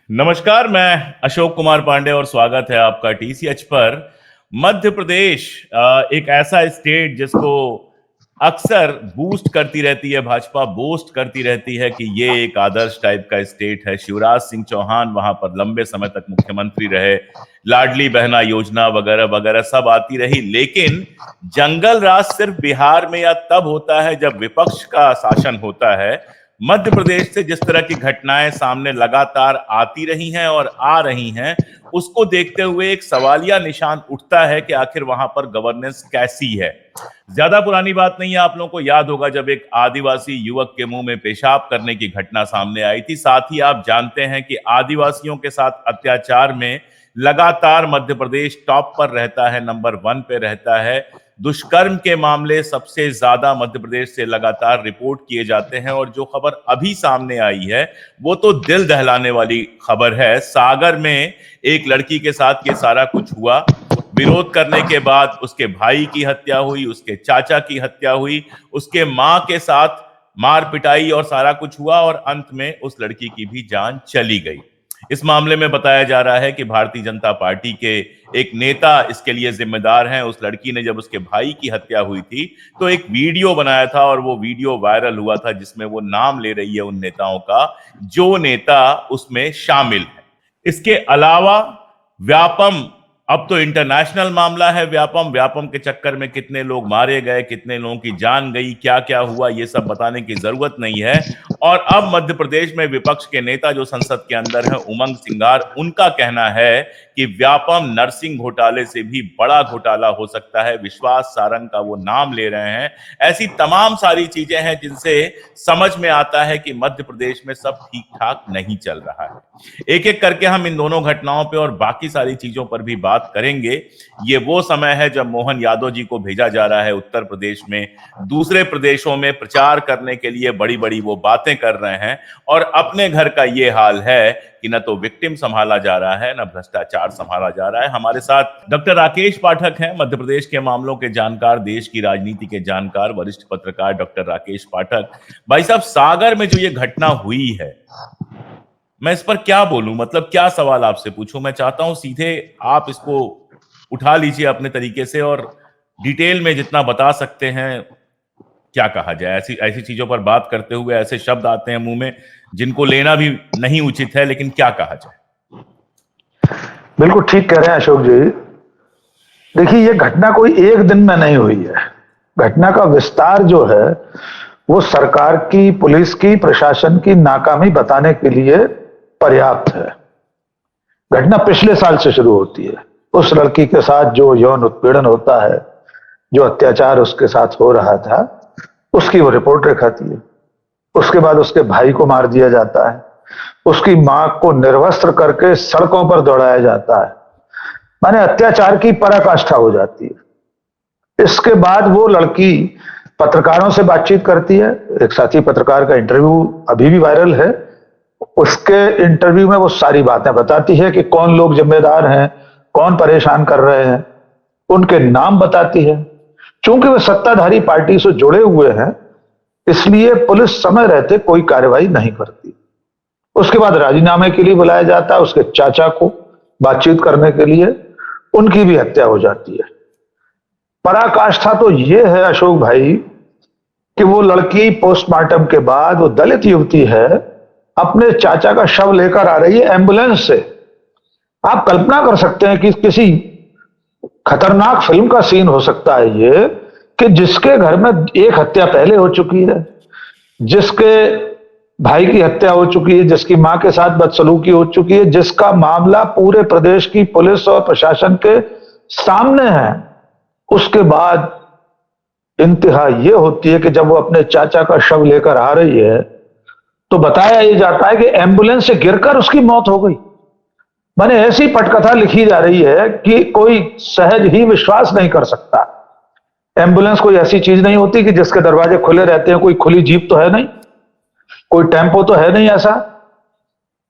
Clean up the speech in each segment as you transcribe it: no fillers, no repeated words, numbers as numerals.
नमस्कार, मैं अशोक कुमार पांडे और स्वागत है आपका टीसीएच पर। मध्य प्रदेश एक ऐसा स्टेट जिसको अक्सर बूस्ट करती रहती है भाजपा, बोस्ट करती रहती है कि ये एक आदर्श टाइप का स्टेट है। शिवराज सिंह चौहान वहां पर लंबे समय तक मुख्यमंत्री रहे, लाडली बहना योजना वगैरह वगैरह सब आती रही। लेकिन जंगल राज सिर्फ बिहार में या तब होता है जब विपक्ष का शासन होता है। मध्य प्रदेश से जिस तरह की घटनाएं सामने लगातार आती रही हैं और आ रही हैं, उसको देखते हुए एक सवालिया निशान उठता है कि आखिर वहां पर गवर्नेंस कैसी है। ज्यादा पुरानी बात नहीं है, आप लोगों को याद होगा जब एक आदिवासी युवक के मुंह में पेशाब करने की घटना सामने आई थी। साथ ही आप जानते हैं कि आदिवासियों के साथ अत्याचार में लगातार मध्य प्रदेश टॉप पर रहता है, नंबर 1 पे रहता है। दुष्कर्म के मामले सबसे ज्यादा मध्य प्रदेश से लगातार रिपोर्ट किए जाते हैं और जो खबर अभी सामने आई है वो तो दिल दहलाने वाली खबर है। सागर में एक लड़की के साथ ये सारा कुछ हुआ, विरोध करने के बाद उसके भाई की हत्या हुई, उसके चाचा की हत्या हुई, उसके मां के साथ मार पिटाई और सारा कुछ हुआ और अंत में उस लड़की की भी जान चली गई। इस मामले में बताया जा रहा है कि भारतीय जनता पार्टी के एक नेता इसके लिए जिम्मेदार हैं। उस लड़की ने जब उसके भाई की हत्या हुई थी तो एक वीडियो बनाया था और वो वीडियो वायरल हुआ था जिसमें वो नाम ले रही है उन नेताओं का जो नेता उसमें शामिल है। इसके अलावा व्यापम, अब तो इंटरनेशनल मामला है। व्यापम के चक्कर में कितने लोग मारे गए, कितने लोगों की जान गई, क्या क्या हुआ, ये सब बताने की जरूरत नहीं है। और अब मध्य प्रदेश में विपक्ष के नेता जो संसद के अंदर हैं, उमंग सिंगार, उनका कहना है कि व्यापम नर्सिंग घोटाले से भी बड़ा घोटाला हो सकता है। विश्वास सारंग का वो नाम ले रहे हैं। ऐसी तमाम सारी चीजें हैं जिनसे समझ में आता है कि मध्य प्रदेश में सब ठीक ठाक नहीं चल रहा है। एक एक करके हम इन दोनों घटनाओं पे और बाकी सारी चीजों पर भी बात करेंगे। ये वो समय है जब मोहन यादव जी को भेजा जा रहा है उत्तर प्रदेश में, दूसरे प्रदेशों में प्रचार करने के लिए बड़ी बड़ी वो बातें कर रहे हैं और अपने घर का ये हाल है कि न तो विक्टिम संभाला जा रहा है, न भ्रष्टाचार संभाला जा रहा है। हमारे साथ डॉक्टर राकेश पाठक हैं, मध्य प्रदेश के मामलों के जानकार, देश की राजनीति के जानकार, वरिष्ठ पत्रकार डॉक्टर राकेश पाठक। भाई साहब, सागर में जो ये घटना हुई है, मैं इस पर क्या बोलूं, मतलब क्या सवाल आपसे पूछूं। मैं चाहता हूं सीधे आप इसको उठा लीजिए अपने तरीके से और डिटेल में जितना बता सकते हैं क्या कहा जाए। ऐसी ऐसी चीजों पर बात करते हुए ऐसे शब्द आते हैं मुंह में जिनको लेना भी नहीं उचित है, लेकिन क्या कहा जाए। बिल्कुल ठीक कह रहे हैं अशोक जी। देखिए, ये घटना कोई एक दिन में नहीं हुई है। घटना का विस्तार जो है वो सरकार की, पुलिस की, प्रशासन की नाकामी बताने के लिए पर्याप्त है। घटना पिछले साल से शुरू होती है। उस लड़की के साथ जो यौन उत्पीड़न होता है, जो अत्याचार उसके साथ हो रहा था, उसकी वो रिपोर्ट दिखाती है। उसके बाद उसके भाई को मार दिया जाता है, उसकी मां को निर्वस्त्र करके सड़कों पर दौड़ाया जाता है, माने अत्याचार की पराकाष्ठा हो जाती है। इसके बाद वो लड़की पत्रकारों से बातचीत करती है। एक साथी पत्रकार का इंटरव्यू अभी भी वायरल है। उसके इंटरव्यू में वो सारी बातें बताती है कि कौन लोग जिम्मेदार हैं, कौन परेशान कर रहे हैं, उनके नाम बताती है। चूंकि वे सत्ताधारी पार्टी से जुड़े हुए हैं, इसलिए पुलिस समय रहते कोई कार्रवाई नहीं करती। उसके बाद राजीनामे के लिए बुलाया जाता है उसके चाचा को बातचीत करने के लिए, उनकी भी हत्या हो जाती है। पराकाष्ठा तो यह है अशोक भाई कि वो लड़की पोस्टमार्टम के बाद, वो दलित युवती है, अपने चाचा का शव लेकर आ रही है एम्बुलेंस से। आप कल्पना कर सकते हैं कि किसी खतरनाक फिल्म का सीन हो सकता है ये, कि जिसके घर में एक हत्या पहले हो चुकी है, जिसके भाई की हत्या हो चुकी है, जिसकी मां के साथ बदसलूकी हो चुकी है, जिसका मामला पूरे प्रदेश की पुलिस और प्रशासन के सामने है, उसके बाद इंतहा यह होती है कि जब वो अपने चाचा का शव लेकर आ रही है तो बताया यह जाता है कि एम्बुलेंस से गिरकर उसकी मौत हो गई। माने ऐसी पटकथा लिखी जा रही है कि कोई सहज ही विश्वास नहीं कर सकता। एम्बुलेंस कोई ऐसी चीज नहीं होती कि जिसके दरवाजे खुले रहते हैं, कोई खुली जीप तो है नहीं, कोई टेम्पो तो है नहीं ऐसा।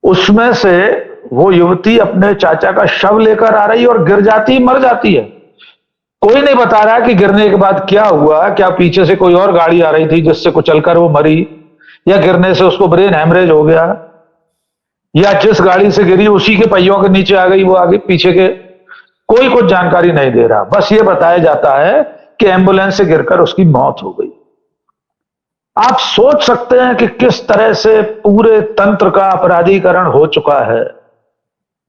उसमें से वो युवती अपने चाचा का शव लेकर आ रही और गिर जाती, मर जाती है। कोई नहीं बता रहा कि गिरने के बाद क्या हुआ, क्या पीछे से कोई और गाड़ी आ रही थी जिससे कुचलकर वो मरी, या गिरने से उसको ब्रेन हैमरेज हो गया, या जिस गाड़ी से गिरी उसी के पहियों के नीचे आ गई, वो आगे पीछे के कोई कुछ जानकारी नहीं दे रहा। बस ये बताया जाता है कि एम्बुलेंस से गिरकर उसकी मौत हो गई। आप सोच सकते हैं कि किस तरह से पूरे तंत्र का अपराधीकरण हो चुका है।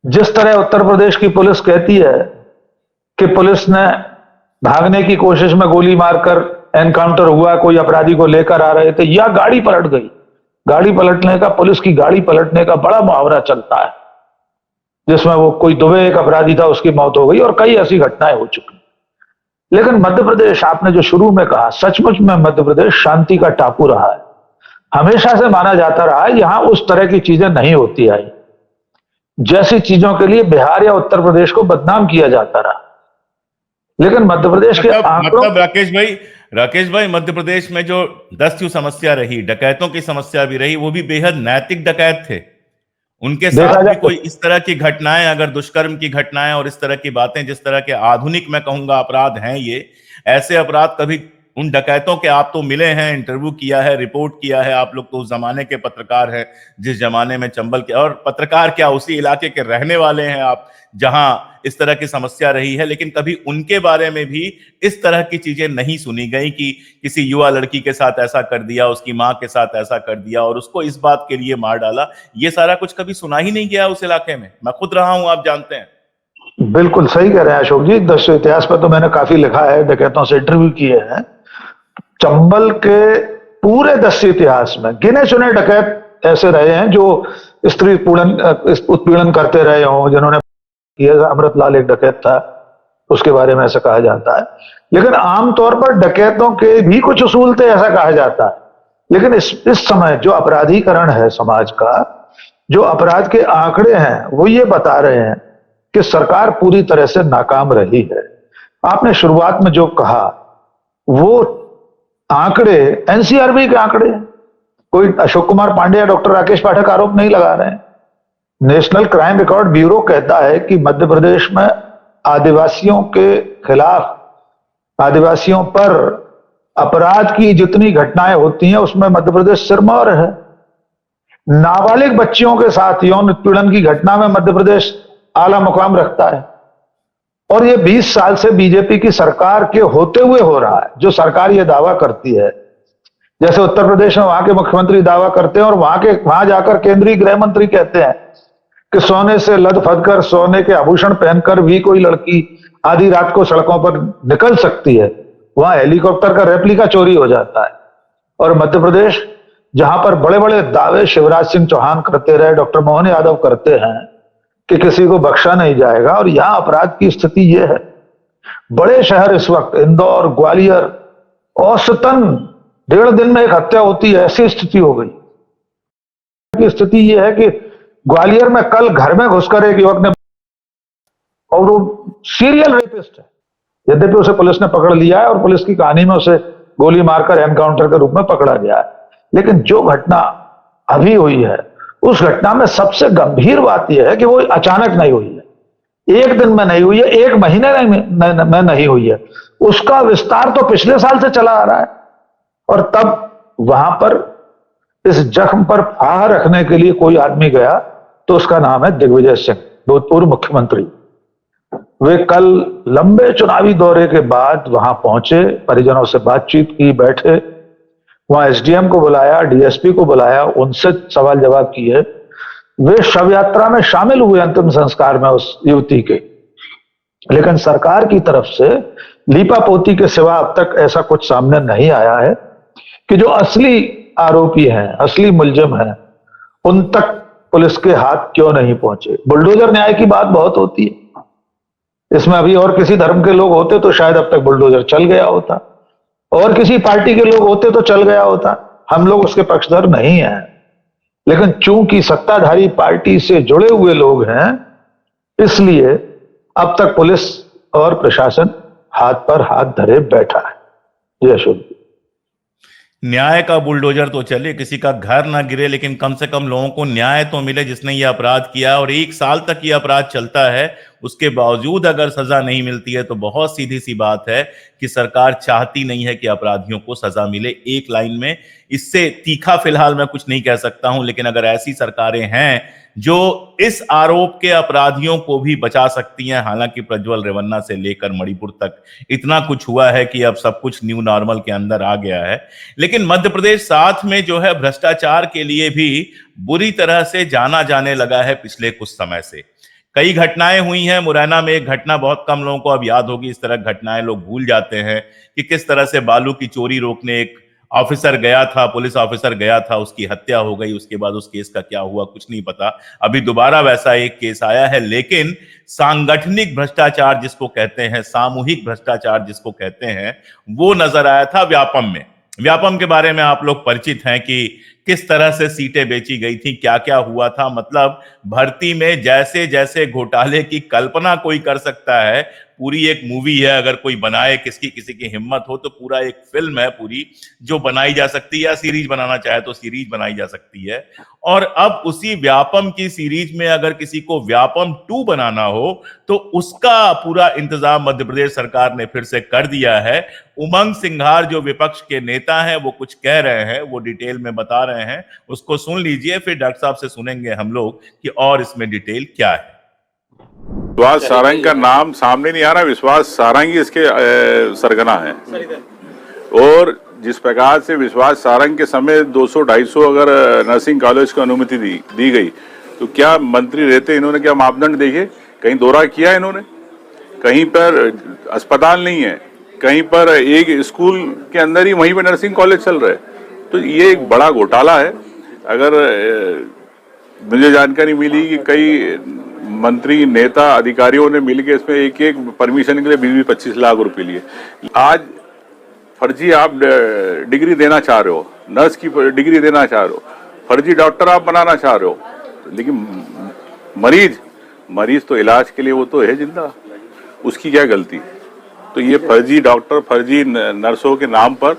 जिस तरह उत्तर प्रदेश की पुलिस कहती है कि पुलिस ने भागने की कोशिश में गोली मारकर एनकाउंटर हुआ, कोई अपराधी को लेकर आ रहे थे, या गाड़ी पलट गई। गाड़ी पलटने का, पुलिस की गाड़ी पलटने का बड़ा मुहावरा चलता है, जिसमें वो कोई दुबे एक अपराधी था, उसकी मौत हो गई, और कई ऐसी घटनाएं हो चुकी। लेकिन मध्य प्रदेश, आपने जो शुरू में कहा, सचमुच में मध्य प्रदेश शांति का टापू रहा है। हमेशा से माना जाता रहा है यहां उस तरह की चीजें नहीं होती आई, जैसी चीजों के लिए बिहार या उत्तर प्रदेश को बदनाम किया जाता रहा। लेकिन मध्य प्रदेश के आंकड़ों, मतलब राकेश भाई, मध्य प्रदेश में जो दस्यु समस्या रही, डकैतों की समस्या भी रही, वो भी बेहद नैतिक डकैत थे। उनके साथ भी कोई इस तरह की घटनाएं, अगर दुष्कर्म की घटनाएं और इस तरह की बातें, जिस तरह के आधुनिक मैं कहूंगा अपराध हैं ये, ऐसे अपराध कभी उन डकैतों के, आप तो मिले हैं, इंटरव्यू किया है, रिपोर्ट किया है, आप लोग तो उस जमाने के पत्रकार हैं, जिस जमाने में चंबल के, और पत्रकार क्या, उसी इलाके के रहने वाले हैं आप, जहां इस तरह की समस्या रही है। लेकिन कभी उनके बारे में भी इस तरह की चीजें नहीं सुनी गई कि किसी युवा लड़की के साथ ऐसा कर दिया, उसकी मां के साथ ऐसा कर दिया और उसको इस बात के लिए मार डाला। ये सारा कुछ कभी सुना ही नहीं गया उस इलाके में। मैं खुद रहा हूं, आप जानते हैं। बिल्कुल सही कह रहे हैं अशोक जी। दस्यु इतिहास पर तो मैंने काफी लिखा है, डकैतों से इंटरव्यू किए हैं। चंबल के पूरे दस्यु इतिहास में गिने चुने डकैत ऐसे रहे हैं जो स्त्री उत्पीड़न करते रहे हों, जिन्होंने, अमृतलाल एक डकैत था, उसके बारे में ऐसा कहा जाता है। लेकिन आमतौर पर डकैतों के भी कुछ उसूल थे, ऐसा कहा जाता है। लेकिन इस समय जो अपराधीकरण है समाज का, जो अपराध के आंकड़े हैं, वो ये बता रहे हैं कि सरकार पूरी तरह से नाकाम रही है। आपने शुरुआत में जो कहा, वो आंकड़े एनसीआरबी के आंकड़े, कोई अशोक कुमार पांडे या डॉक्टर राकेश पाठक आरोप नहीं लगा रहे हैं। नेशनल क्राइम रिकॉर्ड ब्यूरो कहता है कि मध्य प्रदेश में आदिवासियों के खिलाफ, आदिवासियों पर अपराध की जितनी घटनाएं होती हैं, उसमें मध्य प्रदेश सिरमौर है। नाबालिग बच्चियों के साथ यौन उत्पीड़न की घटना में मध्य प्रदेश आला मुकाम रखता है। और ये 20 साल से बीजेपी की सरकार के होते हुए हो रहा है। जो सरकार ये दावा करती है, जैसे उत्तर प्रदेश में वहां के मुख्यमंत्री दावा करते हैं और वहां जाकर केंद्रीय गृह मंत्री कहते हैं कि सोने से लद फद कर, सोने के आभूषण पहनकर भी कोई लड़की आधी रात को सड़कों पर निकल सकती है, वहां हेलीकॉप्टर का रेप्लिका चोरी हो जाता है। और मध्य प्रदेश, जहां पर बड़े बड़े दावे शिवराज सिंह चौहान करते रहे, डॉक्टर मोहन यादव करते हैं कि किसी को बख्शा नहीं जाएगा, और यहां अपराध की स्थिति यह है। बड़े शहर इस वक्त, इंदौर, ग्वालियर, औसतन 1.5 दिन में एक हत्या होती है, ऐसी स्थिति हो गई। की स्थिति यह है कि ग्वालियर में कल घर में घुसकर एक युवक ने, और वो सीरियल रेपिस्ट है, यद्यपि उसे पुलिस ने पकड़ लिया है और पुलिस की कहानी में उसे गोली मारकर एनकाउंटर के रूप में पकड़ा गया है। लेकिन जो घटना अभी हुई है, उस घटना में सबसे गंभीर बात यह है कि वो अचानक नहीं हुई है, एक दिन में नहीं हुई है, एक महीने में नहीं हुई है। उसका विस्तार तो पिछले साल से चला आ रहा है। और तब वहां पर इस जख्म पर फाह रखने के लिए कोई आदमी गया, तो उसका नाम है दिग्विजय सिंह, भूतपूर्व मुख्यमंत्री। वे कल लंबे चुनावी दौरे के बाद वहां पहुंचे, परिजनों से बातचीत की, बैठे, वहां एसडीएम को बुलाया, डीएसपी को बुलाया, उनसे सवाल जवाब किए। वे शव यात्रा में शामिल हुए अंतिम संस्कार में उस युवती के। लेकिन सरकार की तरफ से लीपापोती के सिवा अब तक ऐसा कुछ सामने नहीं आया है कि जो असली आरोपी हैं, असली मुलजिम हैं, उन तक पुलिस के हाथ क्यों नहीं पहुंचे। बुलडोजर न्याय की बात बहुत होती है, इसमें अभी और किसी धर्म के लोग होते तो शायद अब तक बुलडोजर चल गया होता, और किसी पार्टी के लोग होते तो चल गया होता। हम लोग उसके पक्षधर नहीं हैं, लेकिन चूंकि सत्ताधारी पार्टी से जुड़े हुए लोग हैं, इसलिए अब तक पुलिस और प्रशासन हाथ पर हाथ धरे बैठा है। जी अशोक, न्याय का बुलडोजर तो चले, किसी का घर ना गिरे, लेकिन कम से कम लोगों को न्याय तो मिले जिसने ये अपराध किया। और 1 साल तक ये अपराध चलता है, उसके बावजूद अगर सजा नहीं मिलती है तो बहुत सीधी सी बात है कि सरकार चाहती नहीं है कि अपराधियों को सजा मिले। एक लाइन में, इससे तीखा फिलहाल मैं कुछ नहीं कह सकता हूं, लेकिन अगर ऐसी सरकारें हैं जो इस आरोप के अपराधियों को भी बचा सकती हैं, हालांकि प्रज्वल रेवन्ना से लेकर मणिपुर तक इतना कुछ हुआ है कि अब सब कुछ न्यू नॉर्मल के अंदर आ गया है। लेकिन मध्य प्रदेश साथ में जो है भ्रष्टाचार के लिए भी बुरी तरह से जाना जाने लगा है पिछले कुछ समय से। कई घटनाएं हुई हैं। मुरैना में एक घटना बहुत कम लोगों को अब याद होगी, इस तरह घटनाएं लोग भूल जाते हैं कि किस तरह से बालू की चोरी रोकने एक ऑफिसर गया था, पुलिस ऑफिसर गया था, उसकी हत्या हो गई। उसके बाद उस केस का क्या हुआ कुछ नहीं पता। अभी दोबारा वैसा एक केस आया है, लेकिन सांगठनिक भ्रष्टाचार जिसको कहते हैं, सामूहिक भ्रष्टाचार जिसको कहते हैं, वो नजर आया था व्यापम में। व्यापम के बारे में आप लोग परिचित हैं कि किस तरह से सीटें बेची गई थी, क्या क्या हुआ था। मतलब भर्ती में जैसे जैसे घोटाले की कल्पना कोई कर सकता है, पूरी एक मूवी है, अगर कोई बनाए, किसी की हिम्मत हो तो पूरा एक फिल्म है पूरी जो बनाई जा सकती है, या सीरीज बनाना चाहे तो सीरीज बनाई जा सकती है। और अब उसी व्यापम की सीरीज में अगर किसी को व्यापम 2 बनाना हो तो उसका पूरा इंतजाम मध्य प्रदेश सरकार ने फिर से कर दिया है। उमंग सिंघार जो विपक्ष के नेता हैं वो कुछ कह रहे हैं, वो डिटेल में बता रहे हैं, उसको सुन लीजिए, फिर डॉक्टर साहब से सुनेंगे हम लोग कि और इसमें डिटेल क्या है। विश्वास सारंग का नाम सामने नहीं आ रहा। विश्वास सारंग ही इसके सरगना है। और जिस प्रकार से विश्वास सारंग के समय 200-250 अगर नर्सिंग कॉलेज को अनुमति दी गई, तो क्या मंत्री रहते इन्होंने क्या मापदंड देखे? कहीं दौरा किया इन्होंने? कहीं पर अस्पताल नहीं है, कहीं पर एक स्कूल के अंदर ही वहीं पर नर्सिंग कॉलेज चल रहे। तो ये एक बड़ा घोटाला है। अगर मुझे जानकारी मिली कि कई मंत्री, नेता, अधिकारियों ने मिलकर इसमें एक एक परमिशन के लिए 20-25 लाख रुपए लिए। आज फर्जी आप डिग्री देना चाह रहे हो, नर्स की डिग्री देना चाह रहे हो, फर्जी डॉक्टर आप बनाना चाह रहे हो, लेकिन मरीज तो इलाज के लिए वो तो है जिंदा, उसकी क्या गलती? तो ये फर्जी डॉक्टर, फर्जी नर्सों के नाम पर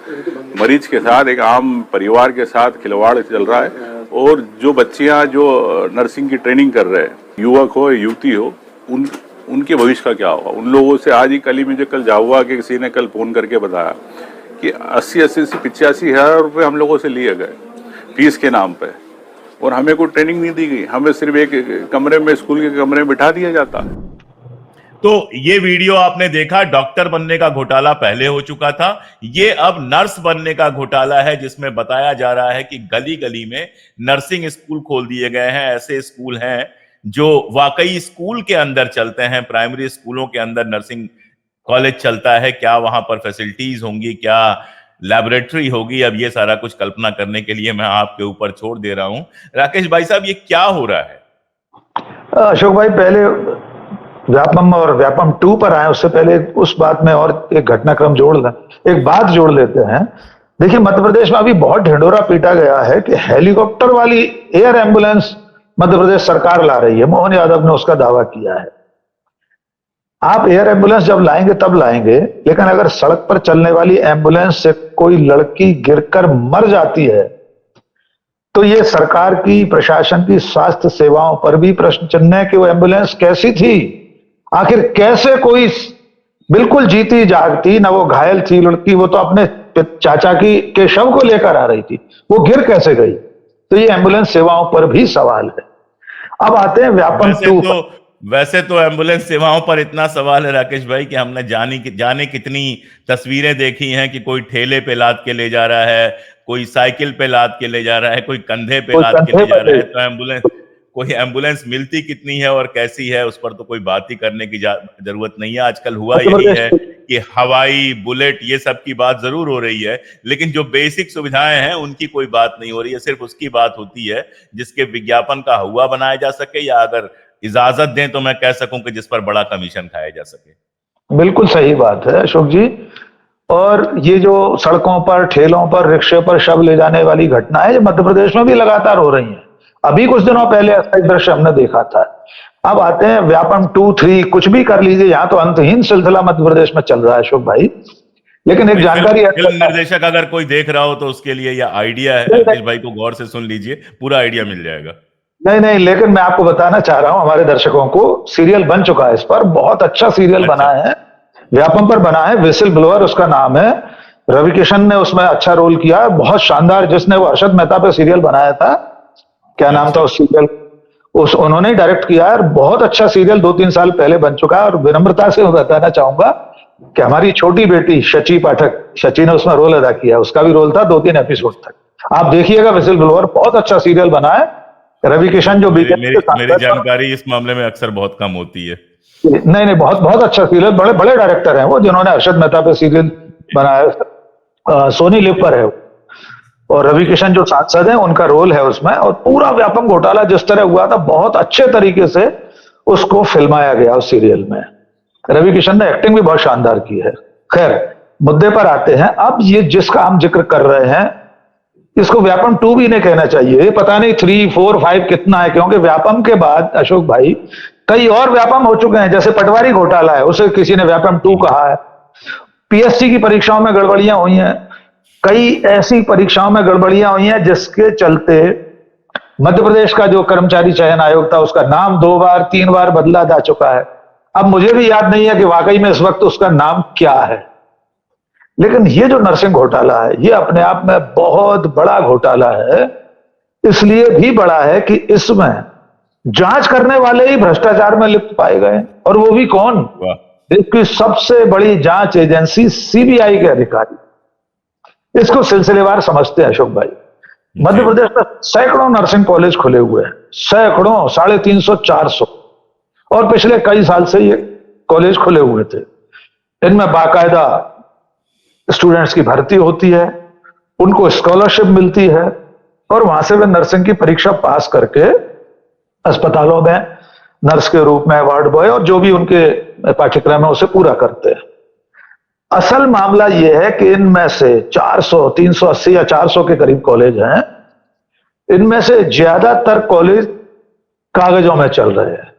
मरीज के साथ, एक आम परिवार के साथ खिलवाड़ चल रहा है। और जो बच्चियां जो नर्सिंग की ट्रेनिंग कर रहे हैं, युवक हो युवती हो, उनके भविष्य का क्या होगा? उन लोगों से आज ही कल ही मुझे कल जाहुआ कि किसी ने कल फोन करके बताया कि 80 से 85 हजार रुपये हम लोगों से लिए गए फीस के नाम पे, और हमें कोई ट्रेनिंग नहीं दी गई। हमें सिर्फ एक कमरे में, स्कूल के कमरे में बिठा दिया जाता है। तो ये वीडियो आपने देखा, डॉक्टर बनने का घोटाला पहले हो चुका था, ये अब नर्स बनने का घोटाला है, जिसमें बताया जा रहा है कि गली गली में नर्सिंग स्कूल खोल दिए गए हैं। ऐसे स्कूल हैं जो वाकई स्कूल के अंदर चलते हैं, प्राइमरी स्कूलों के अंदर नर्सिंग कॉलेज चलता है। क्या वहां पर फैसिलिटीज होंगी, क्या लैबोरेटरी होगी, अब ये सारा कुछ कल्पना करने के लिए मैं आपके ऊपर छोड़ दे रहा हूं। राकेश भाई साहब, ये क्या हो रहा है? अशोक भाई, पहले व्यापम और व्यापम 2 पर आए उससे पहले उस बात में और एक घटनाक्रम एक बात जोड़ लेते हैं। देखिए, मध्य प्रदेश में अभी बहुत ढिंडोरा पीटा गया है कि हेलीकॉप्टर वाली एयर एम्बुलेंस मध्य प्रदेश सरकार ला रही है। मोहन यादव ने उसका दावा किया है। आप एयर एम्बुलेंस जब लाएंगे तब लाएंगे, लेकिन अगर सड़क पर चलने वाली एम्बुलेंस से कोई लड़की गिरकर मर जाती है तो ये सरकार की, प्रशासन की स्वास्थ्य सेवाओं पर भी प्रश्न चिन्ह है कि वो एम्बुलेंस कैसी थी। आखिर कैसे कोई बिल्कुल जीती जागती, ना वो घायल थी लड़की, वो तो अपने चाचा के शव को लेकर आ रही थी, वो गिर कैसे गई? तो ये एम्बुलेंस सेवाओं पर भी सवाल है। अब आते हैं व्यापम 2। वैसे तो एम्बुलेंस सेवाओं पर इतना सवाल है राकेश भाई कि हमने जाने कितनी तस्वीरें देखी हैं कि कोई ठेले पे लाद के ले जा रहा है, कोई साइकिल पे लाद के ले जा रहा है, कोई कंधे पे लाद के ले जा रहा है। तो कोई एम्बुलेंस मिलती कितनी है और कैसी है, उस पर तो कोई बात ही करने की जरूरत नहीं है। आजकल हुआ यही है कि हवाई, बुलेट, ये सब की बात जरूर हो रही है, लेकिन जो बेसिक सुविधाएं हैं उनकी कोई बात नहीं हो रही है। सिर्फ उसकी बात होती है जिसके विज्ञापन का हुआ बनाया जा सके, या अगर इजाजत दें तो मैं कह सकूं कि जिस पर बड़ा कमीशन खाया जा सके। बिल्कुल सही बात है अशोक जी। और ये जो सड़कों पर, ठेलों पर, रिक्शे पर शव ले जाने वाली घटना है, जो मध्य प्रदेश में भी लगातार हो रही है। अभी कुछ दिनों पहले ऐसा एक दृश्य हमने देखा था। अब आते हैं व्यापम 2, 3, कुछ भी कर लीजिए, यहाँ तो अंतहीन सिलसिला मध्य प्रदेश में चल रहा है अशोक भाई। लेकिन एक जानकारी, फिल्म निर्देशक अगर कोई देख रहा हो तो उसके लिए यह आइडिया है, राकेश भाई को गौर से सुन लीजिए, पूरा आइडिया मिल जाएगा। नहीं नहीं, लेकिन मैं आपको बताना चाह रहा हूं हमारे दर्शकों को, सीरियल बन चुका है इस पर, बहुत अच्छा सीरियल अच्छा। बना है, व्यापम पर बना है, विसिल ब्लोअर उसका नाम है। रवि किशन ने उसमें अच्छा रोल किया है, बहुत शानदार। जिसने वो हर्षद मेहता पे सीरियल बनाया था, क्या नाम था उस सीरियल, उस उन्होंने ही डायरेक्ट किया है। बहुत अच्छा सीरियल 2-3 साल पहले बन चुका है। और विनम्रता से मैं बताना चाहूंगा कि हमारी छोटी बेटी शची पाठक, शची ने उसमें रोल अदा किया, उसका भी रोल था 2-3 एपिसोड तक। आप देखिएगा विसिल ब्लोअर, बहुत अच्छा सीरियल बना है। रवि किशन जो मेरी बीजेपी के मेरी सांसद, जानकारी इस मामले में अक्सर बहुत कम होती है। नहीं नहीं, बहुत बहुत अच्छा सीरियल, बड़े बड़े डायरेक्टर हैं वो जिन्होंने हर्षद मेहता पे सीरियल बनाया। सोनी लिव पर है वो। और रवि किशन जो सांसद हैं उनका रोल है उसमें। और पूरा व्यापम घोटाला जिस तरह हुआ था, बहुत अच्छे तरीके से उसको फिल्माया गया उस सीरियल में। रवि किशन ने एक्टिंग भी बहुत शानदार की है। खैर, मुद्दे पर आते हैं। अब ये जिसका हम जिक्र कर रहे हैं, इसको व्यापम 2 भी नहीं कहना चाहिए। ये पता नहीं 3, 4, 5 कितना है, क्योंकि व्यापम के बाद अशोक भाई कई और व्यापम हो चुके हैं। जैसे पटवारी घोटाला है, उसे किसी ने व्यापम 2 कहा है। पीएससी की परीक्षाओं में गड़बड़ियां हुई हैं, कई ऐसी परीक्षाओं में गड़बड़ियां हुई हैं जिसके चलते मध्य प्रदेश का जो कर्मचारी चयन आयोग था, उसका नाम 2 बार 3 बार बदला जा चुका है। अब मुझे भी याद नहीं है कि वाकई में इस वक्त उसका नाम क्या है। लेकिन ये जो नर्सिंग घोटाला है, ये अपने आप में बहुत बड़ा घोटाला है। इसलिए भी बड़ा है कि इसमें जांच करने वाले ही भ्रष्टाचार में लिप्त पाए गए। और वो भी कौन? वाह। देश की सबसे बड़ी जांच एजेंसी सीबीआई के अधिकारी। इसको सिलसिलेवार समझते हैं अशोक भाई। मध्य प्रदेश में सैकड़ों नर्सिंग कॉलेज खुले हुए हैं, सैकड़ों, 350, 400। और पिछले कई साल से ये कॉलेज खुले हुए थे। इनमें बाकायदा स्टूडेंट्स की भर्ती होती है, उनको स्कॉलरशिप मिलती है, और वहां से वे नर्सिंग की परीक्षा पास करके अस्पतालों में नर्स के रूप में, वार्ड बॉय और जो भी उनके पाठ्यक्रम है उसे पूरा करते हैं। असल मामला यह है कि इनमें से 400, 380 या 400 के करीब कॉलेज हैं। इनमें से ज्यादातर कॉलेज कागजों में चल रहे हैं,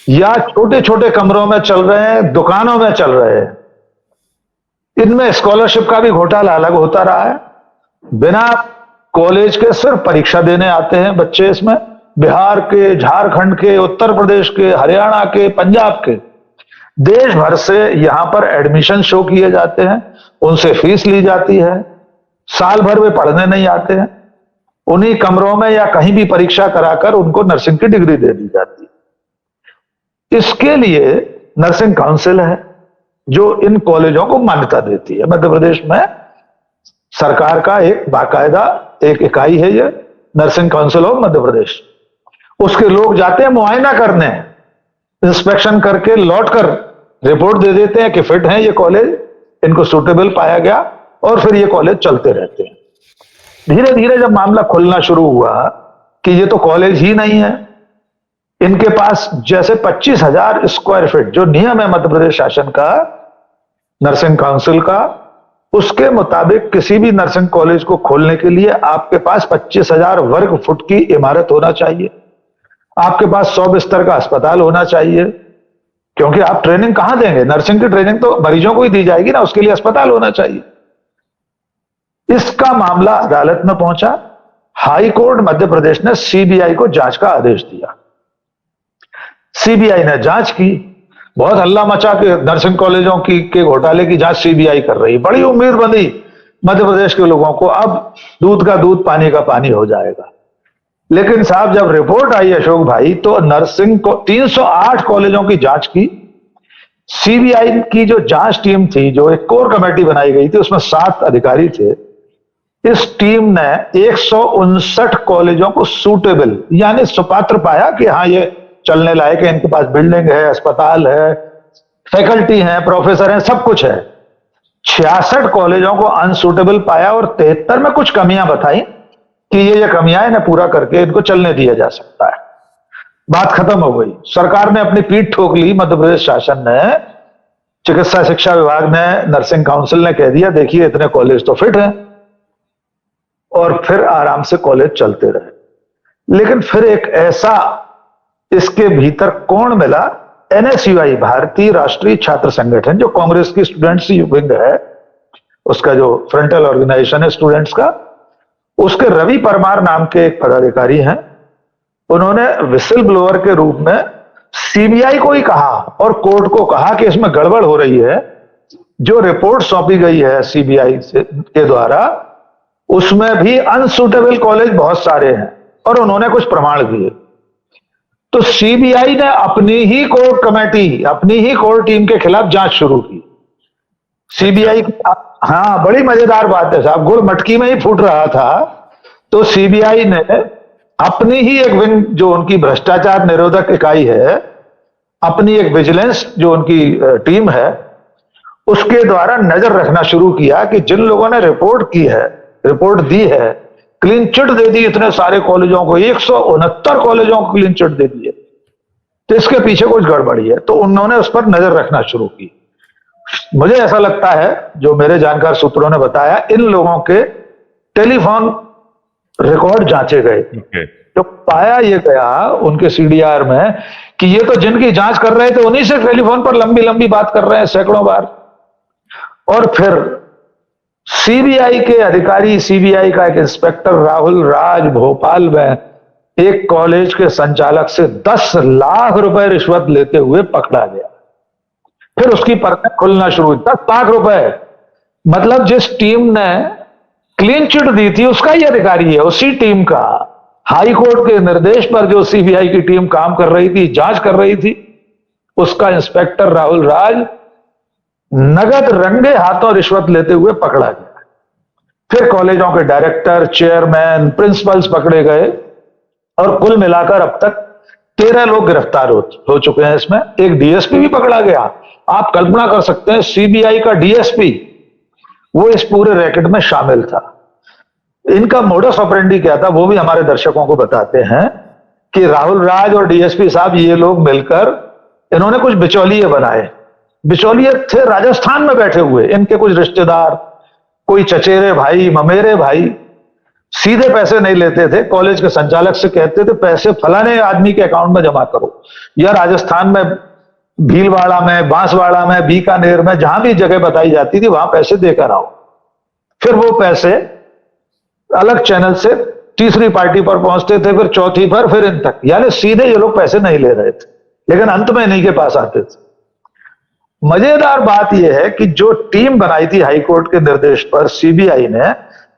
या छोटे छोटे कमरों में चल रहे हैं, दुकानों में चल रहे हैं। इनमें स्कॉलरशिप का भी घोटाला अलग होता रहा है। बिना कॉलेज के सिर्फ परीक्षा देने आते हैं बच्चे इसमें। बिहार के, झारखंड के, उत्तर प्रदेश के, हरियाणा के, पंजाब के, देश भर से यहां पर एडमिशन शो किए जाते हैं, उनसे फीस ली जाती है। साल भर वे पढ़ने नहीं आते हैं, उन्हीं कमरों में या कहीं भी परीक्षा कराकर उनको नर्सिंग की डिग्री दे दी जाती है। इसके लिए नर्सिंग काउंसिल है जो इन कॉलेजों को मान्यता देती है। मध्य प्रदेश में सरकार का एक बाकायदा एक इकाई है ये, nursing council of Madhya Pradesh. उसके लोग जाते हैं मुआयना करने, इंस्पेक्शन करके लौटकर रिपोर्ट दे देते हैं कि फिट हैं ये कॉलेज, इनको सूटेबल पाया गया, और फिर ये कॉलेज चलते रहते हैं। धीरे धीरे जब मामला खुलना शुरू हुआ कि ये तो कॉलेज ही नहीं है, इनके पास जैसे 25,000 स्क्वायर फीट जो नियम है मध्य प्रदेश शासन का, नर्सिंग काउंसिल का, उसके मुताबिक किसी भी नर्सिंग कॉलेज को खोलने के लिए आपके पास 25,000 वर्ग फुट की इमारत होना चाहिए, आपके पास 100 बिस्तर का अस्पताल होना चाहिए। क्योंकि आप ट्रेनिंग कहां देंगे? नर्सिंग की ट्रेनिंग तो मरीजों को ही दी जाएगी ना, उसके लिए अस्पताल होना चाहिए। इसका मामला अदालत में पहुंचा। हाई कोर्ट मध्य प्रदेश ने सीबीआई को जांच का आदेश दिया। सीबीआई ने जांच की, बहुत हल्ला मचा के नर्सिंग कॉलेजों की के घोटाले की जांच सीबीआई कर रही। बड़ी उम्मीद बंधी मध्य प्रदेश के लोगों को, अब दूध का दूध पानी का पानी हो जाएगा। लेकिन साहब, जब रिपोर्ट आई अशोक भाई, तो नर्सिंग को 308 कॉलेजों की जांच की। सीबीआई की जो जांच टीम थी, जो एक कोर कमेटी बनाई गई थी, उसमें 7 अधिकारी थे। इस टीम ने 159 कॉलेजों को सूटेबल यानी सुपात्र पाया कि हाँ ये चलने लायक है, इनके पास बिल्डिंग है, अस्पताल है, फैकल्टी है, प्रोफेसर है, सब कुछ है। 66 कॉलेजों को अनसूटेबल पाया और 73 में कुछ कमियां बताई कि ये कमियां इन्हें पूरा करके इनको चलने दिया जा सकता है। बात खत्म हो गई। सरकार ने अपनी पीठ ठोक ली। मध्य प्रदेश शासन ने, चिकित्सा शिक्षा विभाग ने, नर्सिंग काउंसिल ने कह दिया देखिए इतने कॉलेज तो फिट हैं, और फिर आराम से कॉलेज चलते रहे। लेकिन फिर एक ऐसा इसके भीतर कोण मिला, एनएसयूआई, भारतीय राष्ट्रीय छात्र संगठन, जो कांग्रेस की स्टूडेंट्स विंग है, उसका जो फ्रंटल ऑर्गेनाइजेशन है स्टूडेंट्स का, उसके रवि परमार नाम के एक पदाधिकारी हैं। उन्होंने विसिल ब्लोअर के रूप में सीबीआई को ही कहा और कोर्ट को कहा कि इसमें गड़बड़ हो रही है। जो रिपोर्ट सौंपी गई है सीबीआई के द्वारा, उसमें भी अनसुटेबल कॉलेज बहुत सारे हैं और उन्होंने कुछ प्रमाण दिए। तो सीबीआई ने अपनी ही कोर कमेटी, अपनी ही कोर टीम के खिलाफ जांच शुरू की। सीबीआई, हाँ, बड़ी मजेदार बात है साहब, गुड़ मटकी में ही फूट रहा था। तो सीबीआई ने अपनी ही एक विंग, जो उनकी भ्रष्टाचार निरोधक इकाई है, अपनी एक विजिलेंस जो उनकी टीम है, उसके द्वारा नजर रखना शुरू किया कि जिन लोगों ने रिपोर्ट की है, रिपोर्ट दी है, क्लीन चिट दे दी इतने सारे कॉलेजों को, 169 कॉलेजों को क्लीन चिट दे दी है, तो इसके पीछे कुछ गड़बड़ी है। तो उन्होंने उस पर नजर रखना शुरू की। मुझे ऐसा लगता है, जो मेरे जानकार सूत्रों ने बताया, इन लोगों के टेलीफोन रिकॉर्ड जांचे गए। तो पाया यह गया उनके सीडीआर में कि ये तो जिनकी जांच कर रहे थे उन्हीं से टेलीफोन पर लंबी लंबी बात कर रहे हैं, सैकड़ों बार। और फिर सीबीआई के अधिकारी, सीबीआई का एक इंस्पेक्टर राहुल राज भोपाल में एक कॉलेज के संचालक से 10 लाख रुपए रिश्वत लेते हुए पकड़ा गया। फिर उसकी परतें खुलना शुरू हुई। 10 लाख रुपए, मतलब जिस टीम ने क्लीन चिट दी थी उसका ही अधिकारी है, उसी टीम का। हाई कोर्ट के निर्देश पर जो सीबीआई की टीम काम कर रही थी, जांच कर रही थी, उसका इंस्पेक्टर राहुल राज नगद रंगे हाथों रिश्वत लेते हुए पकड़ा गया। फिर कॉलेजों के डायरेक्टर, चेयरमैन, प्रिंसिपल्स पकड़े गए और कुल मिलाकर अब तक 13 लोग गिरफ्तार हो चुके हैं। इसमें एक डीएसपी भी पकड़ा गया। आप कल्पना कर सकते हैं, सीबीआई का डीएसपी वो इस पूरे रैकेट में शामिल था। इनका मोडस ऑपरेंडी क्या था वो भी हमारे दर्शकों को बताते हैं कि राहुल राज और डीएसपी साहब, ये लोग मिलकर इन्होंने कुछ बिचौलिए बनाए। बिचौलिए थे राजस्थान में बैठे हुए, इनके कुछ रिश्तेदार, कोई चचेरे भाई, ममेरे भाई, सीधे पैसे नहीं लेते थे। कॉलेज के संचालक से कहते थे पैसे फलाने आदमी के अकाउंट में जमा करो, या राजस्थान में भीलवाड़ा में, बांसवाड़ा में, बीकानेर में, जहां भी जगह बताई जाती थी वहां पैसे देकर आओ। फिर वो पैसे अलग चैनल से तीसरी पार्टी पर पहुंचते थे, फिर चौथी पर, फिर इन तक। यानी सीधे ये लोग पैसे नहीं ले रहे थे, लेकिन अंत में इन्हीं के पास आते थे। मजेदार बात यह है कि जो टीम बनाई थी हाई कोर्ट के निर्देश पर सीबीआई ने,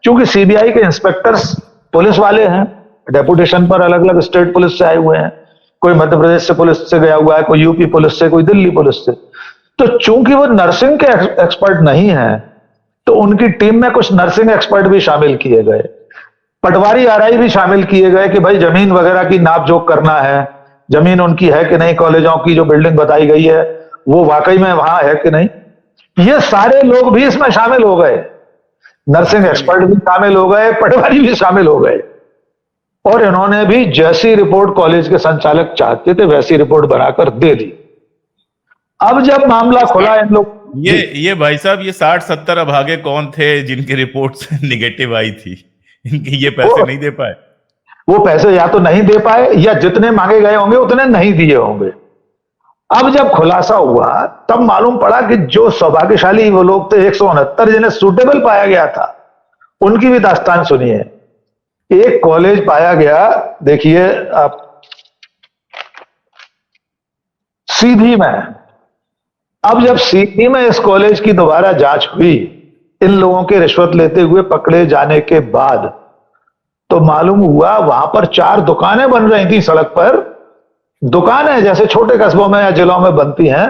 क्योंकि सीबीआई के इंस्पेक्टर्स पुलिस वाले हैं, डेपुटेशन पर अलग अलग स्टेट पुलिस से आए हुए हैं, कोई मध्य प्रदेश से पुलिस से गया हुआ है, कोई यूपी पुलिस से, कोई दिल्ली पुलिस से। तो चूंकि वो नर्सिंग के एक्सपर्ट नहीं है, तो उनकी टीम में कुछ नर्सिंग एक्सपर्ट भी शामिल किए गए, पटवारी आरआई भी शामिल किए गए कि भाई जमीन वगैरह की नापजोक करना है, जमीन उनकी है कि नहीं, कॉलेजों की जो बिल्डिंग बताई गई है वो वाकई में वहां है कि नहीं। ये सारे लोग भी इसमें शामिल हो गए, नर्सिंग एक्सपर्ट भी शामिल हो गए, पटवारी भी शामिल हो गए, और इन्होंने भी जैसी रिपोर्ट कॉलेज के संचालक चाहते थे वैसी रिपोर्ट बनाकर दे दी। अब जब मामला खुला, इन लोग ये भाई साहब, ये 60-70 अभागे कौन थे जिनकी रिपोर्ट निगेटिव आई थी? इनके ये पैसे नहीं दे पाए। वो पैसे या तो नहीं दे पाए, या जितने मांगे गए होंगे उतने नहीं दिए होंगे। अब जब खुलासा हुआ तब मालूम पड़ा कि जो सौभाग्यशाली वो लोग थे 169 जिन्हें सूटेबल पाया गया था, उनकी भी दास्तान सुनिए। एक कॉलेज पाया गया, देखिए आप, सीधी में। अब जब सीधी में इस कॉलेज की दोबारा जांच हुई, इन लोगों के रिश्वत लेते हुए पकड़े जाने के बाद, तो मालूम हुआ वहां पर 4 दुकानें बन रही थी सड़क पर। दुकानें जैसे छोटे कस्बों में या जिलों में बनती हैं,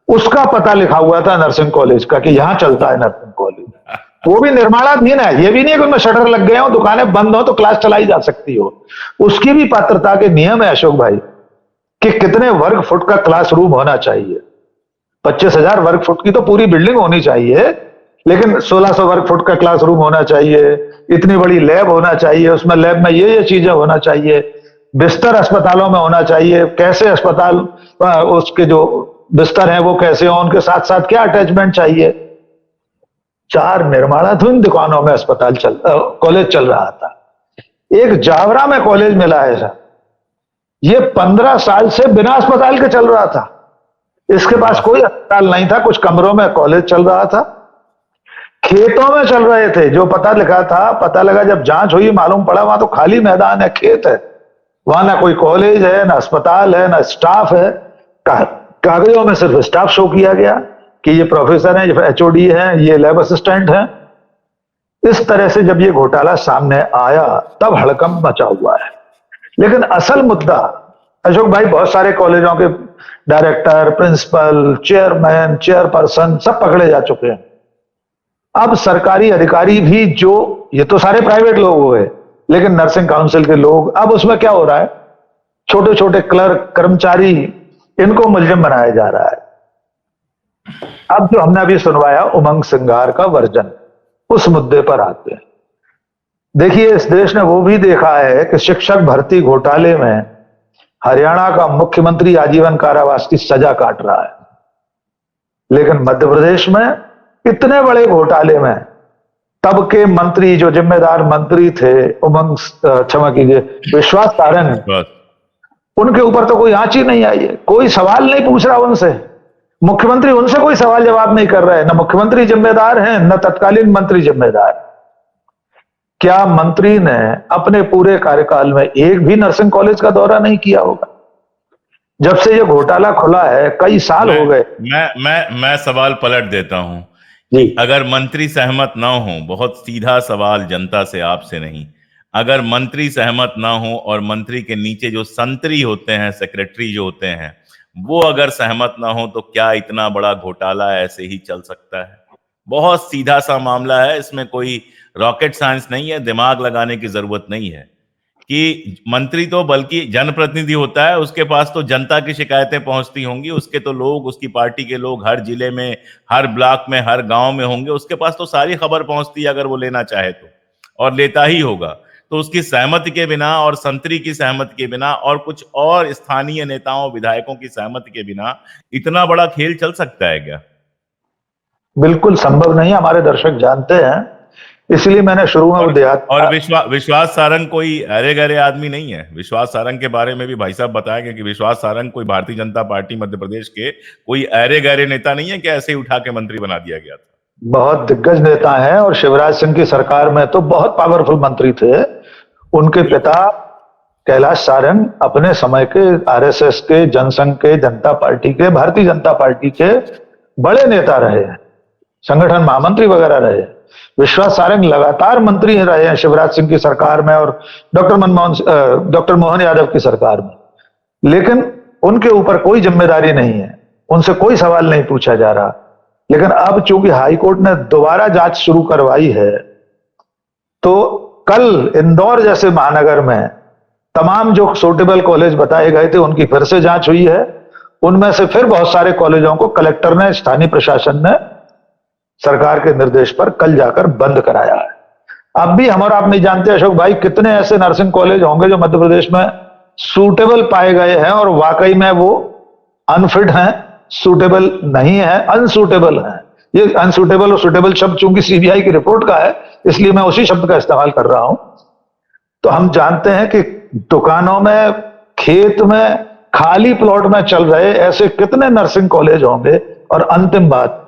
उसका पता लिखा हुआ था नर्सिंग कॉलेज का कि यहां चलता है नर्सिंग कॉलेज। वो भी निर्माणाधीन है, ये भी नहीं कि उनमें शटर लग गए हो, दुकानें बंद हो तो क्लास चलाई जा सकती हो। उसकी भी पात्रता के नियम है अशोक भाई, कि कितने वर्ग फुट का क्लासरूम होना चाहिए। 25,000 वर्ग फुट की तो पूरी बिल्डिंग होनी चाहिए, लेकिन 1600 वर्ग फुट का क्लासरूम होना चाहिए, इतनी बड़ी लैब होना चाहिए, उसमें लैब में ये चीजें होना चाहिए, बिस्तर अस्पतालों में होना चाहिए, कैसे अस्पताल उसके जो बिस्तर हैं वो कैसे हो, उनके साथ साथ क्या अटैचमेंट चाहिए। 4 निर्माणाधीन दुकानों में अस्पताल कॉलेज चल रहा था। एक जावरा में कॉलेज मिला है सर, ये 15 साल से बिना अस्पताल के चल रहा था। इसके पास कोई अस्पताल नहीं था, कुछ कमरों में कॉलेज चल रहा था, खेतों में चल रहे थे। जो पता लिखा था, पता लगा जब जांच हुई मालूम पड़ा वहां तो खाली मैदान है, खेत है, वहां ना कोई कॉलेज है, ना अस्पताल है, ना स्टाफ है। कागजों में सिर्फ स्टाफ शो किया गया कि ये प्रोफेसर हैं, ये एचओडी हैं, ये लैब असिस्टेंट हैं। इस तरह से जब ये घोटाला सामने आया तब हड़कंप मचा हुआ है। लेकिन असल मुद्दा, अशोक भाई, बहुत सारे कॉलेजों के डायरेक्टर, प्रिंसिपल, चेयरमैन, चेयरपर्सन सब पकड़े जा चुके हैं। अब सरकारी अधिकारी भी, जो ये तो सारे प्राइवेट लोग हुए, लेकिन नर्सिंग काउंसिल के लोग, अब उसमें क्या हो रहा है, छोटे छोटे क्लर्क, कर्मचारी, इनको मुलजिम बनाया जा रहा है। अब जो हमने अभी सुनवाया उमंग सिंघार का वर्जन, उस मुद्दे पर आते हैं। देखिए, इस देश ने वो भी देखा है कि शिक्षक भर्ती घोटाले में हरियाणा का मुख्यमंत्री आजीवन कारावास की सजा काट रहा है, लेकिन मध्य प्रदेश में इतने बड़े घोटाले में तब के मंत्री, जो जिम्मेदार मंत्री थे, उमंग, क्षमा कीजिए, विश्वास सारंग, उनके ऊपर तो कोई आंच ही नहीं आई है। कोई सवाल नहीं पूछ रहा उनसे, मुख्यमंत्री उनसे कोई सवाल जवाब नहीं कर रहे। न मुख्यमंत्री जिम्मेदार हैं, न तत्कालीन मंत्री जिम्मेदार। क्या मंत्री ने अपने पूरे कार्यकाल में एक भी नर्सिंग कॉलेज का दौरा नहीं किया होगा? जब से ये घोटाला खुला है, कई साल हो गए। मैं सवाल पलट देता हूं कि अगर मंत्री सहमत ना हो, बहुत सीधा सवाल जनता से, आपसे नहीं, अगर मंत्री सहमत ना हो और मंत्री के नीचे जो संतरी होते हैं, सेक्रेटरी जो होते हैं, वो अगर सहमत ना हो, तो क्या इतना बड़ा घोटाला ऐसे ही चल सकता है? बहुत सीधा सा मामला है, इसमें कोई रॉकेट साइंस नहीं है, दिमाग लगाने की जरूरत नहीं है। कि मंत्री तो बल्कि जनप्रतिनिधि होता है, उसके पास तो जनता की शिकायतें पहुंचती होंगी, उसके तो लोग, उसकी पार्टी के लोग हर जिले में, हर ब्लॉक में, हर गांव में होंगे, उसके पास तो सारी खबर पहुंचती है अगर वो लेना चाहे तो, और लेता ही होगा। तो उसकी सहमति के बिना और संतरी की सहमति के बिना और कुछ और स्थानीय नेताओं, विधायकों की सहमति के बिना इतना बड़ा खेल चल सकता है क्या? बिल्कुल संभव नहीं, हमारे दर्शक जानते हैं, इसलिए मैंने शुरू में और विश्वास सारंग कोई अरे गरे आदमी नहीं है। विश्वास सारंग के बारे में भी भाई साहब बताएंगे कि विश्वास सारंग कोई भारतीय जनता पार्टी मध्य प्रदेश के कोई अरे गरे नेता नहीं है कि ऐसे ही उठा के मंत्री बना दिया गया था। बहुत दिग्गज नेता हैं, और शिवराज सिंह की सरकार में तो बहुत पावरफुल मंत्री थे। उनके पिता कैलाश सारंग अपने समय के आरएसएस के, जनसंघ के, जनता पार्टी के, भारतीय जनता पार्टी के बड़े नेता रहे हैं, संगठन महामंत्री वगैरह रहे। विश्वास सारंग लगातार मंत्री रहे हैं शिवराज सिंह की सरकार में और डॉक्टर मोहन यादव की सरकार में, लेकिन उनके ऊपर कोई जिम्मेदारी नहीं है, उनसे कोई सवाल नहीं पूछा जा रहा। लेकिन अब चूंकि हाईकोर्ट ने दोबारा जांच शुरू करवाई है, तो कल इंदौर जैसे महानगर में तमाम जो सूटेबल कॉलेज बताए गए थे, उनकी फिर से जांच हुई है। उनमें से फिर बहुत सारे कॉलेजों को कलेक्टर ने, स्थानीय प्रशासन ने सरकार के निर्देश पर कल जाकर बंद कराया है। अब भी हम और आप नहीं जानते अशोक भाई, कितने ऐसे नर्सिंग कॉलेज होंगे जो मध्य प्रदेश में सूटेबल पाए गए हैं और वाकई में वो अनफिट हैं, सूटेबल नहीं है, अनसूटेबल है। ये अनसूटेबल और सूटेबल शब्द चूंकि सीबीआई की रिपोर्ट का है, इसलिए मैं उसी शब्द का इस्तेमाल कर रहा हूं। तो हम जानते हैं कि दुकानों में, खेत में, खाली प्लॉट में चल रहे ऐसे कितने नर्सिंग कॉलेज होंगे। और अंतिम बात,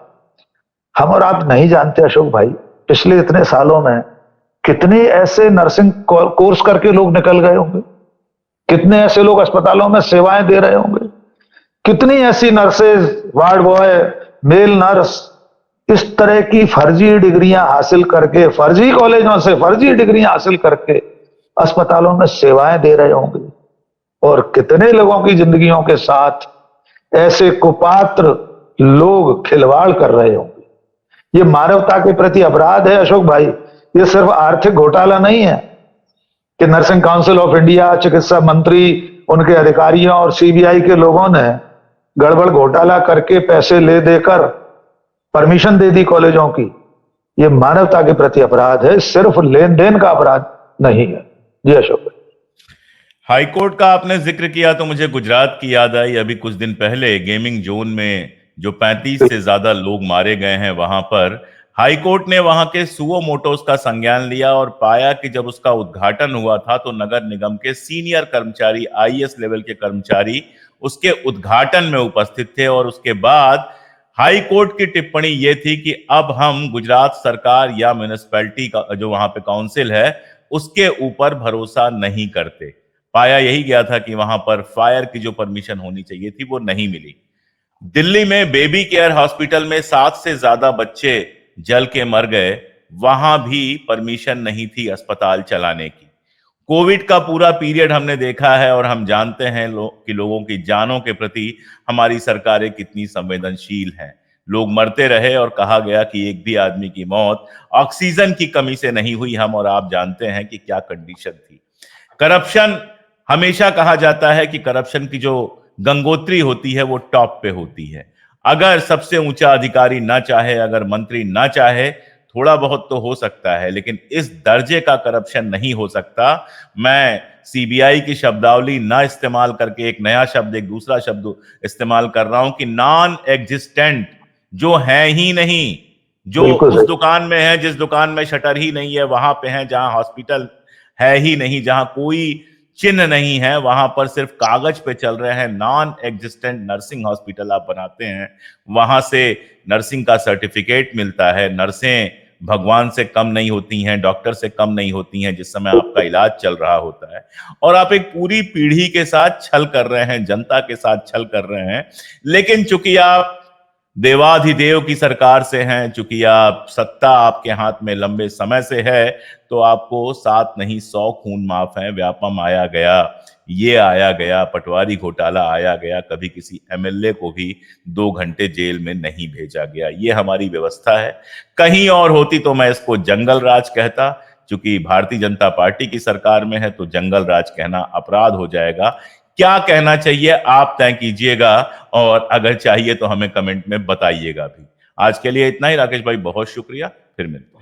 हम और आप नहीं जानते अशोक भाई, पिछले इतने सालों में कितने ऐसे नर्सिंग कोर्स करके लोग निकल गए होंगे, कितने ऐसे लोग अस्पतालों में सेवाएं दे रहे होंगे, कितनी ऐसी nurses, ward boy, male nurse इस तरह की फर्जी डिग्रियां हासिल करके, फर्जी कॉलेजों से फर्जी डिग्रियां हासिल करके अस्पतालों में सेवाएं दे रहे होंगे। और कितने लोगों की जिंदगियों के साथ ऐसे कुपात्र लोग खिलवाड़ कर रहे होंगे। ये मानवता के प्रति अपराध है अशोक भाई। ये सिर्फ आर्थिक घोटाला नहीं है कि नर्सिंग काउंसिल ऑफ इंडिया, चिकित्सा मंत्री, उनके अधिकारियों और सीबीआई के लोगों ने गड़बड़ घोटाला करके पैसे ले देकर परमिशन दे दी कॉलेजों की। ये मानवता के प्रति अपराध है, सिर्फ लेन देन का अपराध नहीं है। जी अशोक भाई। हाईकोर्ट का आपने जिक्र किया तो मुझे गुजरात की याद आई। अभी कुछ दिन पहले गेमिंग जोन में जो 35 से ज्यादा लोग मारे गए हैं, वहां पर हाईकोर्ट ने वहां के सुओ मोटोस का संज्ञान लिया और पाया कि जब उसका उद्घाटन हुआ था तो नगर निगम के सीनियर कर्मचारी, आईएएस लेवल के कर्मचारी उसके उद्घाटन में उपस्थित थे। और उसके बाद हाई कोर्ट की टिप्पणी यह थी कि अब हम गुजरात सरकार या म्युनिसिपैलिटी का जो वहां पे काउंसिल है उसके ऊपर भरोसा नहीं करते। पाया यही गया था कि वहां पर फायर की जो परमिशन होनी चाहिए थी वो नहीं मिली। दिल्ली में बेबी केयर हॉस्पिटल में 7 से ज्यादा बच्चे जल के मर गए, वहां भी परमिशन नहीं थी अस्पताल चलाने की। कोविड का पूरा पीरियड हमने देखा है और हम जानते हैं कि लोगों की जानों के प्रति हमारी सरकारें कितनी संवेदनशील हैं। लोग मरते रहे और कहा गया कि एक भी आदमी की मौत ऑक्सीजन की कमी से नहीं हुई। हम और आप जानते हैं कि क्या कंडीशन थी। करप्शन, हमेशा कहा जाता है कि करप्शन की जो गंगोत्री होती है वो टॉप पे होती है। अगर सबसे ऊंचा अधिकारी ना चाहे, अगर मंत्री ना चाहे, थोड़ा बहुत तो हो सकता है, लेकिन इस दर्जे का करप्शन नहीं हो सकता। मैं सीबीआई की शब्दावली ना इस्तेमाल करके एक नया शब्द, एक दूसरा शब्द इस्तेमाल कर रहा हूं कि नॉन एग्जिस्टेंट, जो है ही नहीं, जो बिल्कुल उस सही। दुकान में है जिस दुकान में शटर ही नहीं है, वहां पे है जहां हॉस्पिटल है ही नहीं, जहां कोई चिन्ह नहीं है, वहां पर सिर्फ कागज पे चल रहे हैं। नॉन एग्जिस्टेंट नर्सिंग हॉस्पिटल आप बनाते हैं, वहां से नर्सिंग का सर्टिफिकेट मिलता है। नर्सें भगवान से कम नहीं होती हैं, डॉक्टर से कम नहीं होती हैं जिस समय आपका इलाज चल रहा होता है। और आप एक पूरी पीढ़ी के साथ छल कर रहे हैं, जनता के साथ छल कर रहे हैं। लेकिन चूंकि आप देवाधिदेव की सरकार से हैं, चूंकि आप सत्ता आपके हाथ में लंबे समय से है, तो आपको 7 नहीं 100 खून माफ है। व्यापम आया गया, ये आया गया, पटवारी घोटाला आया गया, कभी किसी एमएलए को भी 2 घंटे जेल में नहीं भेजा गया। ये हमारी व्यवस्था है। कहीं और होती तो मैं इसको जंगल राज कहता। चूंकि भारतीय जनता पार्टी की सरकार में है तो जंगल राज कहना अपराध हो जाएगा। क्या कहना चाहिए आप तय कीजिएगा, और अगर चाहिए तो हमें कमेंट में बताइएगा भी। आज के लिए इतना ही। राकेश भाई बहुत शुक्रिया, फिर मिलते हैं।